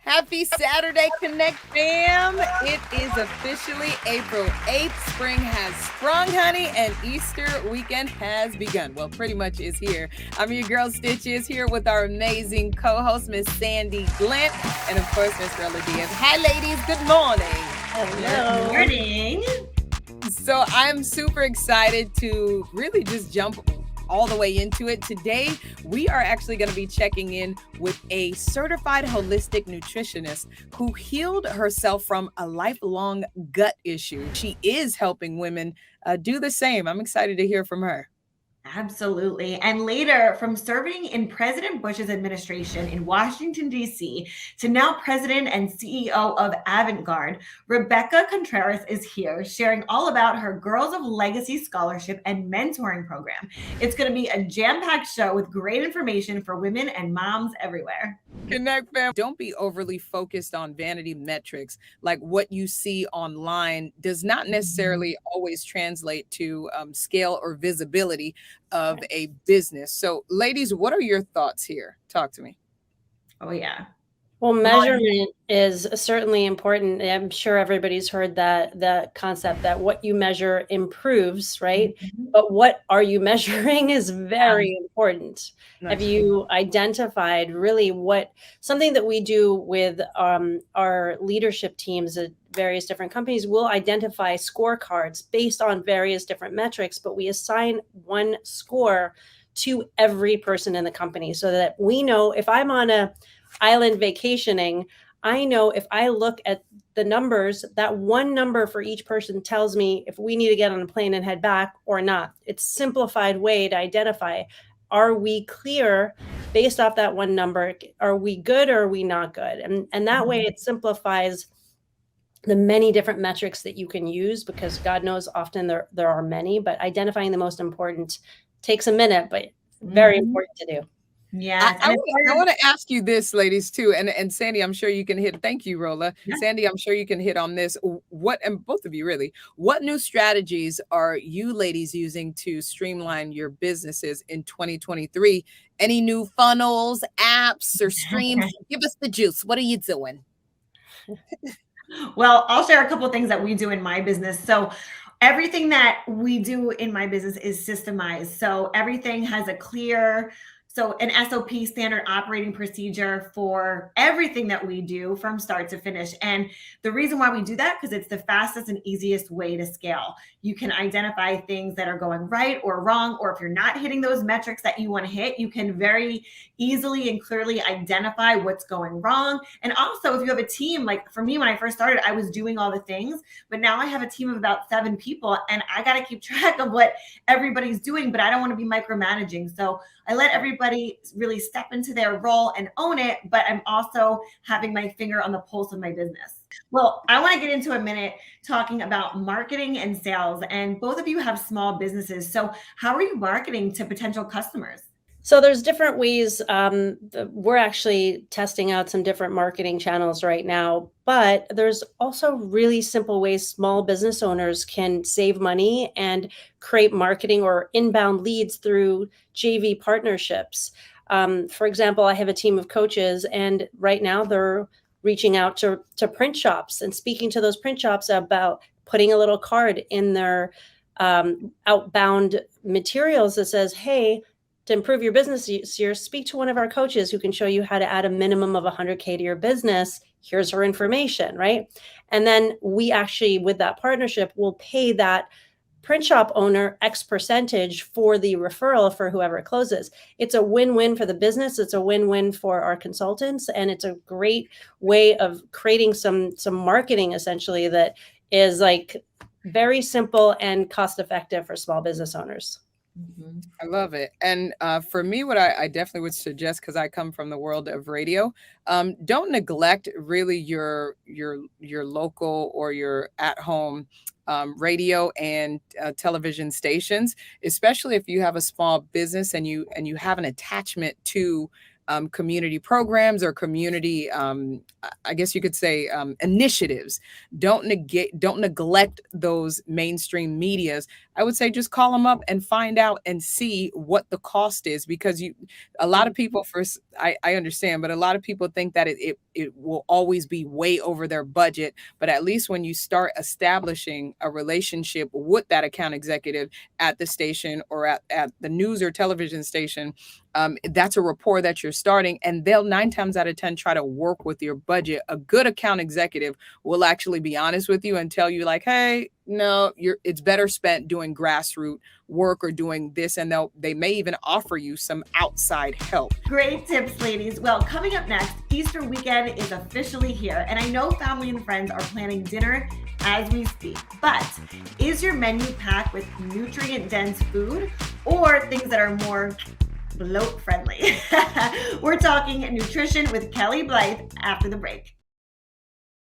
Happy Saturday, Connect fam. It is officially April 8th. Spring has sprung, honey, and Easter weekend has begun. Well, pretty much is here. I'm your girl Stitches here with our amazing co-host, Miss Sandy Glint, and of course, Miss Rella Diaz. Hi, ladies. Good morning. Hello. Good morning. So I'm super excited to really just jump all the way into it. Today, we are actually going to be checking in with a certified holistic nutritionist who healed herself from a lifelong gut issue. She is helping women do the same. I'm excited to hear from her. Absolutely. And later, from serving in President Bush's administration in Washington, D.C., to now president and CEO of Avantgarde, Rebecca Contreras is here sharing all about her Girls of Legacy Scholarship and Mentoring Program. It's going to be a jam-packed show with great information for women and moms everywhere. Connect fam. Don't be overly focused on vanity metrics. Like what you see online does not necessarily always translate to scale or visibility of a business. So, ladies, what are your thoughts here? Talk to me. Oh, yeah. Well, measurement is certainly important. I'm sure everybody's heard that concept that what you measure improves, right? Mm-hmm. But what are you measuring is very important. Have you identified really something that we do with our leadership teams at various different companies? We'll identify scorecards based on various different metrics, but we assign one score to every person in the company so that we know if I'm on a island vacationing, I know if I look at the numbers, that one number for each person tells me if we need to get on a plane and head back or not. It's a simplified way to identify, are we clear based off that one number? Are we good or are we not good? And that way it simplifies the many different metrics that you can use, because God knows often there are many, but identifying the most important takes a minute, but very important to do. Yes. I want to ask you this, ladies, too. And Sandy, I'm sure you can hit. Thank you, Rolla. Yeah. Sandy, I'm sure you can hit on this. And both of you really, what new strategies are you ladies using to streamline your businesses in 2023? Any new funnels, apps, or streams? Give us the juice. What are you doing? Well, I'll share a couple of things that we do in my business. So everything that we do in my business is systemized. So everything has a clear, an SOP, standard operating procedure for everything that we do from start to finish. And the reason why we do that, because it's the fastest and easiest way to scale. You can identify things that are going right or wrong, or if you're not hitting those metrics that you want to hit, you can very easily and clearly identify what's going wrong. And also, if you have a team, like for me, when I first started, I was doing all the things, but now I have a team of about 7 people and I got to keep track of what everybody's doing, but I don't want to be micromanaging. So I let everybody really step into their role and own it, but I'm also having my finger on the pulse of my business. Well, I want to get into a minute talking about marketing and sales, and both of you have small businesses. So how are you marketing to potential customers? So there's different ways. We're actually testing out some different marketing channels right now, but there's also really simple ways small business owners can save money and create marketing or inbound leads through JV partnerships. For example, I have a team of coaches, and right now they're reaching out to print shops and speaking to those print shops about putting a little card in their outbound materials that says, hey, to improve your business this year, speak to one of our coaches who can show you how to add a minimum of 100K to your business. Here's her information, right? And then we actually, with that partnership, will pay that print shop owner X percentage for the referral for whoever closes. It's a win-win for the business. It's a win-win for our consultants. And it's a great way of creating some marketing essentially that is like very simple and cost-effective for small business owners. Mm-hmm. I love it. And for me, what I definitely would suggest, because I come from the world of radio, don't neglect really your local or your at-home radio and television stations, especially if you have a small business and you have an attachment to community programs or community, I guess you could say, initiatives. Don't neglect those mainstream medias. I would say just call them up and find out and see what the cost is, because a lot of people, I understand, but a lot of people think that it will always be way over their budget. But at least when you start establishing a relationship with that account executive at the station or at the news or television station, that's a rapport that you're starting, and they'll 9 times out of 10 try to work with your budget. A good account executive will actually be honest with you and tell you like, hey, no, it's better spent doing grassroots work or doing this, and they may even offer you some outside help. Great tips, ladies. Well, coming up next, Easter weekend is officially here, and I know family and friends are planning dinner as we speak. But is your menu packed with nutrient-dense food or things that are more bloat friendly? We're talking nutrition with Kelly Blythe after the break.